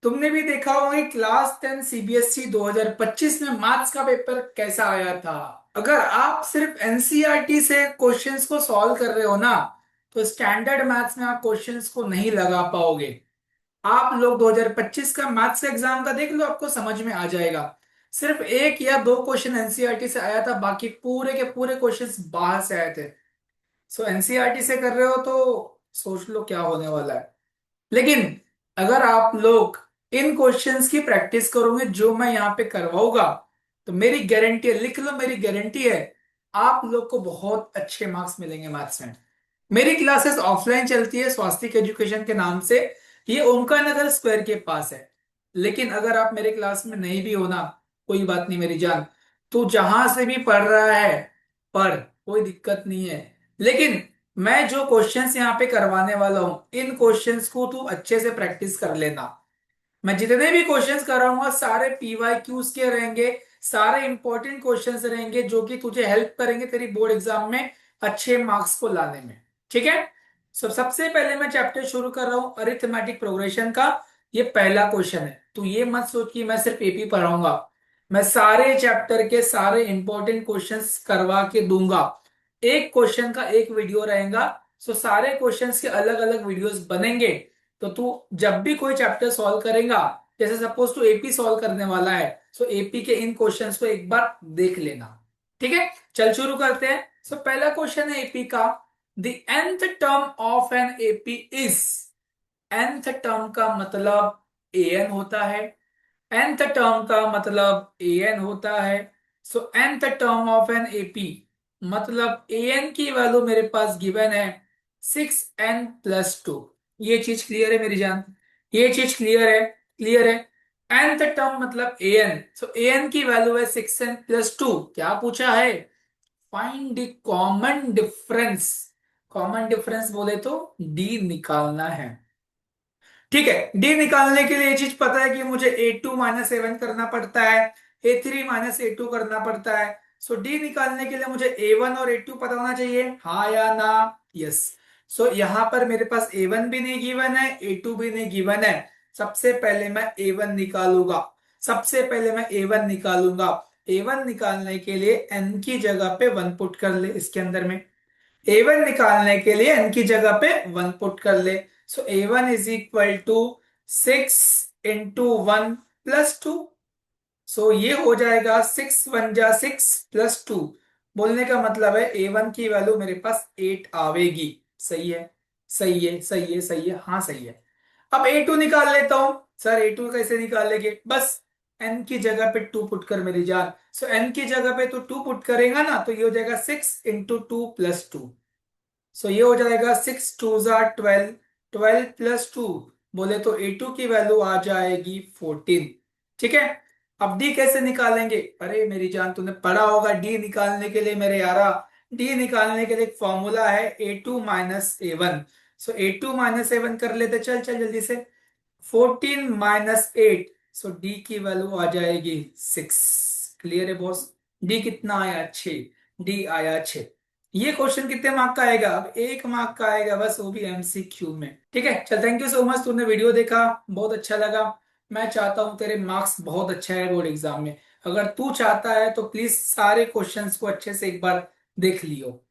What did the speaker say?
तुमने भी देखा होगा कि क्लास 10 सीबीएसई 2025 में मैथ्स का पेपर कैसा आया था। अगर आप सिर्फ एनसीईआरटी से क्वेश्चंस को सॉल्व कर रहे हो ना, तो स्टैंडर्ड मैथ्स में आप क्वेश्चंस को नहीं लगा पाओगे। आप लोग 2025 का मैथ्स का एग्जाम का देख लो, आपको समझ में आ जाएगा। सिर्फ एक या दो क्वेश्चन एनसीईआरटी से आया था, बाकी पूरे के पूरे क्वेश्चंस बाहर से आए थे। सो एनसीईआरटी से कर रहे हो तो सोच लो क्या होने वाला है। लेकिन अगर आप लोग इन क्वेश्चंस की प्रैक्टिस करोगे जो मैं यहाँ पे करवाऊंगा, तो मेरी गारंटी है, लिख लो मेरी गारंटी है, आप लोग को बहुत अच्छे मार्क्स मिलेंगे मैथ्स में। मेरी क्लासेस ऑफलाइन चलती है स्वास्तिक एजुकेशन के नाम से। ये ओमकार नगर स्क्वायर के पास है। लेकिन अगर आप मेरे क्लास में नहीं भी हो ना, कोई बात नहीं मेरी जान। तू जहां से भी पढ़ रहा है पढ़, कोई दिक्कत नहीं है। लेकिन मैं जो क्वेश्चंस यहाँ पे करवाने वाला हूं, इन क्वेश्चंस को तू अच्छे से प्रैक्टिस कर लेना। मैं जितने भी क्वेश्चंस कराऊंगा सारे पीवाई क्यूज के रहेंगे। सारे इंपॉर्टेंट क्वेश्चंस रहेंगे जो कि तुझे हेल्प करेंगे तेरी बोर्ड एग्जाम में अच्छे मार्क्स को लाने में। ठीक है। सबसे पहले मैं चैप्टर शुरू कर रहा हूं अरिथमेटिक प्रोग्रेशन का। ये पहला क्वेश्चन है। तू ये मत सोच कि मैं सिर्फ एपी पढ़ाऊंगा। मैं सारे चैप्टर के सारे इंपॉर्टेंट क्वेश्चंस करवा के दूंगा। एक क्वेश्चन का एक वीडियो रहेगा। सारे क्वेश्चंस के अलग अलग वीडियोस बनेंगे। तो तू जब भी कोई चैप्टर सॉल्व करेगा, जैसे सपोज तू एपी सॉल्व करने वाला है, एपी के इन क्वेश्चंस को एक बार देख लेना। ठीक है, चल शुरू करते हैं। पहला क्वेश्चन है एपी का। The nth term of an AP is. nth term का मतलब an होता है। nth टर्म का मतलब an होता है। nth term of an AP मतलब an की वैल्यू मेरे पास गिवन है 6n+2। ये चीज क्लियर है मेरी जान? ये चीज क्लियर है? क्लियर है। nth टर्म मतलब an, an की वैल्यू है 6n+2। क्या पूछा है? Find the common difference. Common difference बोले तो डी निकालना है। ठीक है, डी निकालने के लिए ये चीज पता है कि मुझे A2 - A1 करना पड़ता है, A3 - A2 करना पड़ता है। डी निकालने के लिए मुझे A1 और A2 पता होना चाहिए, हाँ या ना? यस। यहां पर मेरे पास A1 भी नहीं गिवन है, A2 भी नहीं गिवन है। सबसे पहले मैं A1 निकालूंगा। सबसे पहले मैं A1 निकालूंगा। A1 निकालने के लिए n की जगह पे 1 पुट कर ले इसके अंदर में। A1 निकालने के लिए n की जगह पे 1 पुट कर ले। A1 is equal to 6 × 1 + 2। ये हो जाएगा 6 × 1 = 6 + 2। बोलने का मतलब है A1 की वैल्यू मेरे पास 8 आवेगी। सही है, सही है, सही है, सही है, हाँ सही है। अब A2 निकाल लेता हूं। सर A2 कैसे निकालेंगे? बस n की जगह पे 2 पुट कर मेरी जान। n की जगह पे तो 2 पुट करेगा ना, तो ये हो जाएगा 6 × 2 + 2। ये हो जाएगा 6 × 2 = 12। 12 + 2 बोले तो A2 की वैल्यू आ जाएगी 14। ठीक है। अब डी कैसे निकालेंगे? अरे मेरी जान, तूने पढ़ा होगा डी निकालने के लिए मेरे यारा। डी निकालने के लिए एक फॉर्मूला है A2 - A1। A2 - A1 कर लेते, चल चल जल्दी से। 14 - 8, डी की वैल्यू आ जाएगी 6। क्लियर है बॉस? डी कितना आया? 6। डी आया 6। ये क्वेश्चन कितने मार्क का आएगा? अब 1 मार्क का आएगा बस, वो भी एमसीक्यू में। ठीक है, चल थैंक यू सो मच, तूने वीडियो देखा, बहुत अच्छा लगा। मैं चाहता हूँ तेरे मार्क्स बहुत अच्छा है बोर्ड एग्जाम में। अगर तू चाहता है तो प्लीज सारे क्वेश्चंस को अच्छे से एक बार देख लियो।